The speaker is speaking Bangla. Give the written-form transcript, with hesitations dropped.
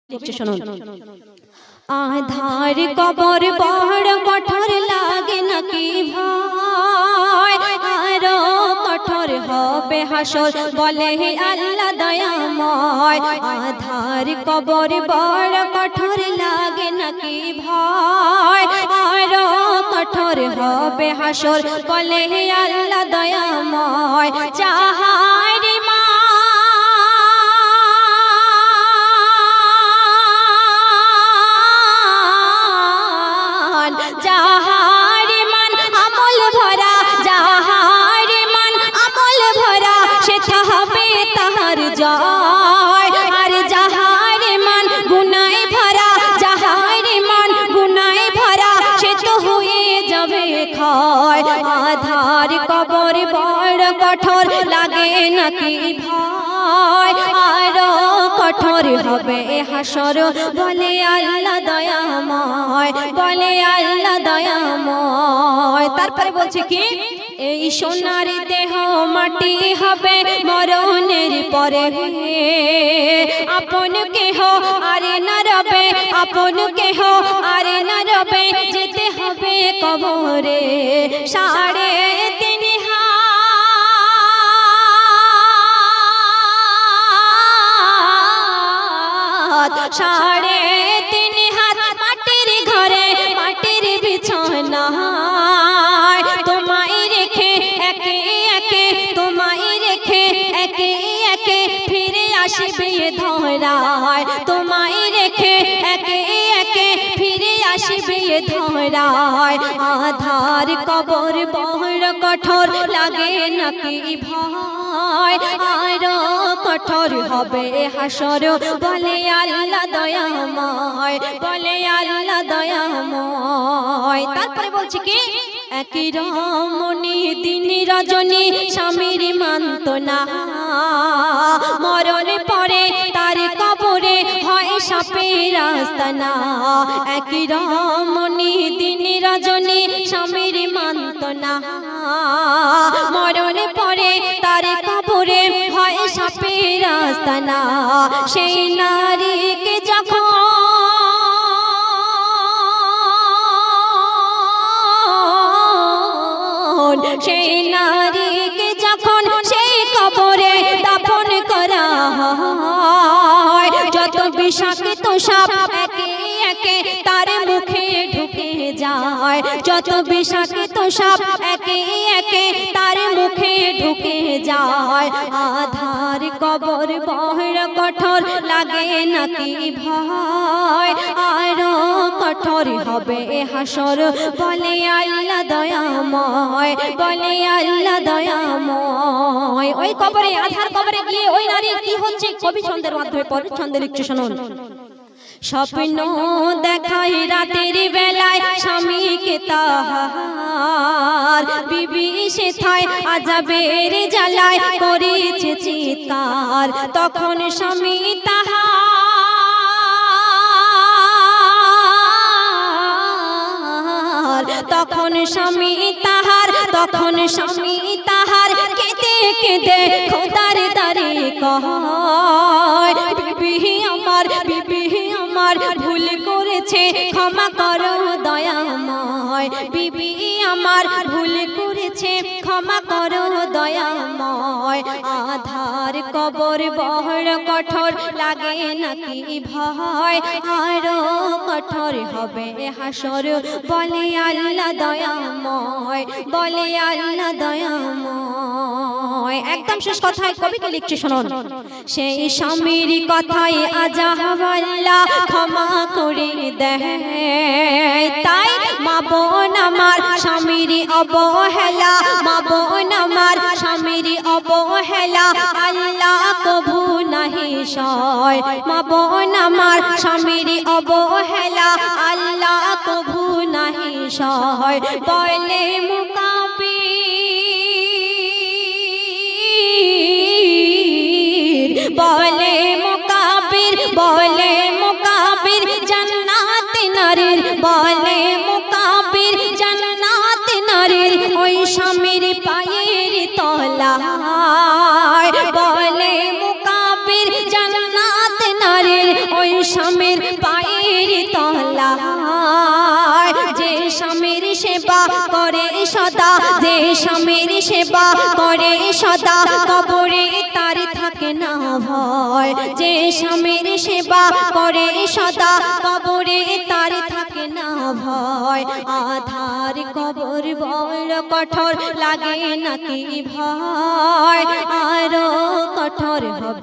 লিখছে শুনুন। আধার কবর বড় কঠোর লাগে নাকি ভাই, আরো কঠোর হবে হাসর বলে আল্লাহ দয়াময়। আধার কবর বড় কঠোর লাগে নাকি ভাই, আরো কঠোর হবে হাসর বলে আল্লাহ দয়াময়। যাহারি যাহারি মান আমল ভরা, যাহারি মান আমল ভরা সে হবে তাহার জয়। আর যাহারি মান গুনায় ভরা, যাহারি মান গুনায় ভরা সে তো হয়ে যাবে ক্ষয়। আধার কবর বড় কঠোর লাগে নাকি ভয়, আরো কঠোর হবে হাসর বলে আল্লাহ দয়াময়, বলে আল্লাহ দয়াময়। তারপরে বলছে কি, এই সোনার দেহ মাটি হবে মরণের পরে, আপন কেহ আরে না রবে, আপন কেহ আরে না রবে, যেতে হবে কবরে। 3.5 হাত, 3.5 হাত মাটির ঘরে, মাটির বিছানায় তোমায় রেখে একে একে, তোমায় রেখে একে একে ফিরে আসবে ধরায়, তোমায় রেখে একে একে ফিরে আসবে ধরায়। আধার কবর বড় কঠোর লাগে নাকি ভয়, আরো কঠোর হবে হাসর বলে আল্লাহ দয়াময়, বলে আল্লাহ দয়াময়। তারপরে বলছে কি, একই রমণী দিন রজনী স্বামীর মানত না, মরণ পরে তার কবরে হয় সাপের আস্তানা। একই রমণী দিন রজনী স্বামীর মানত না, মরণ পরে তার কবরে হয় সাপের আস্তানা। সেই নারীকে যখন, সেই নারীকে যখন সেই কবরে দাফন করা হয়, যত বিষাক্ত সাপ একে একে তার মুখে ঢুকে যায়, যত বিষাক্ত সাপ একে একে তার মুখে ঢুকে যায়। আধার কবর বড় কঠোর লাগে নাকি ভয়, আরো কঠোর হবে হাসর বলে আল্লাহ দয়াময়, বলে আল্লাহ দয়াময়। ওই কবরে, আধার কবরে গিয়ে ওই নারী কি হচ্ছে কবি ছন্দের মাধ্যমে পরের ছন্দে লিখছে শুনুন। স্বপ্ন দেখাই রাতের বেলায় স্বামীকে তাহার, বিবি সেথায় আযাবের জ্বালায় করেছে চিৎকার, তখন স্বামী তাহার, তখন স্বামী তাহার, তখন স্বামী তাহার কেঁদে কেঁদে খোদার দ্বারে কয়, বিবি আমার, বিবি আমার ভুল করেছে ক্ষমা করো দয়াময়, বিবি আমার ভুল করেছে ক্ষমা করো দয়াময়। আধার কবর বড় কঠোর লাগে নাকি ভয়, আরো কঠোর হবে হাসর বলে আল্লাহ দয়াময়, বলে আল্লাহ দয়াময়। একদম শেষ কথায় কবিকে লিখছে শুনুন। সেই স্বামীর কথায় আযাব আল্লাহ ক্ষমা করে দেয়, তাই মা বোন আমার স্বামীর অবহেলা, মা বোন আমার স্বামীর অবহেলা আল্লাহ কভু নাহি সয়, মা বোন আমার স্বামীর অবহেলা আল্লাহ কভু নাহি সয়। বলে মুকাবির, বলে মুকাবির, বলে মুকাবির জান্নাত নারীর, বলে মুকাবির জান্নাত নারীর ওই স্বামীর পায়ের তলায়, বলে মুকাবির জান্নাত নারীর ওই স্বামী স্বামীর পায়ের তলায়, যে স্বামীর সেবা করে সদা, যে স্বামীর সেবা করে সদা, কবরে তার থাকে না ভয়। যে স্বামীর সেবা করে সদা, কবরে তার থাকে না ভয়। আধার কবর বল কঠোর, লাগে নাকি ভয়, আরো কঠোর হবে।